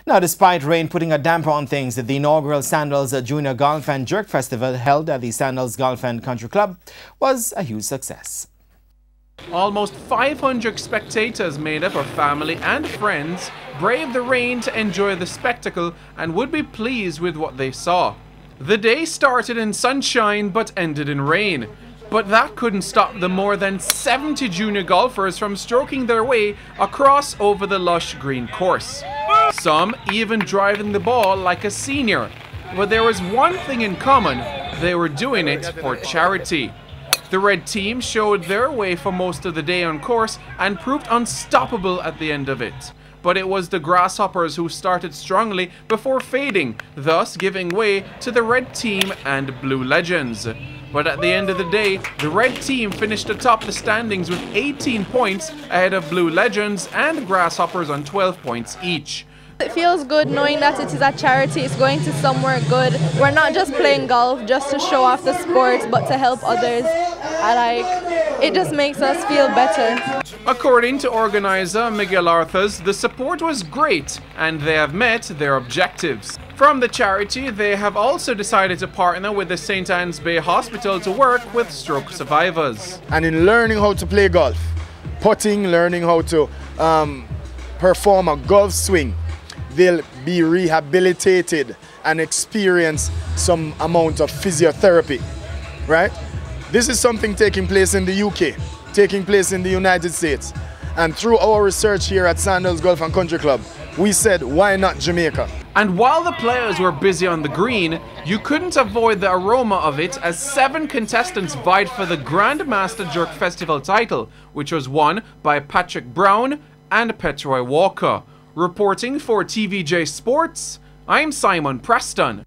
Now, despite rain putting a damper on things, the inaugural Sandals Junior Golf and Jerk Festival held at the Sandals Golf and Country Club was a huge success. Almost 500 spectators made up of family and friends braved the rain to enjoy the spectacle and would be pleased with what they saw. The day started in sunshine but ended in rain. But that couldn't stop the more than 70 junior golfers from stroking their way across over the lush green course. Some even driving the ball like a senior. But there was one thing in common: they were doing it for charity. The red team showed their way for most of the day on course and proved unstoppable at the end of it. But it was the Grasshoppers who started strongly before fading, thus giving way to the red team and Blue Legends. But at the end of the day, the red team finished atop the standings with 18 points ahead of Blue Legends and Grasshoppers on 12 points each. It feels good knowing that it is a charity, it's going to somewhere good. We're not just playing golf just to show off the sport, but to help others. It just makes us feel better. According to organizer Miguel Arthurs, the support was great and they have met their objectives. From the charity, they have also decided to partner with the St. Anne's Bay Hospital to work with stroke survivors. And in learning how to play golf, putting, learning how to perform a golf swing, they'll be rehabilitated and experience some amount of physiotherapy, right? This is something taking place in the UK, taking place in the United States. And through our research here at Sandals Golf and Country Club, we said, why not Jamaica? And while the players were busy on the green, you couldn't avoid the aroma of it as 7 contestants vied for the Grandmaster Jerk Festival title, which was won by Patrick Brown and Petroy Walker. Reporting for TVJ Sports, I'm Simon Preston.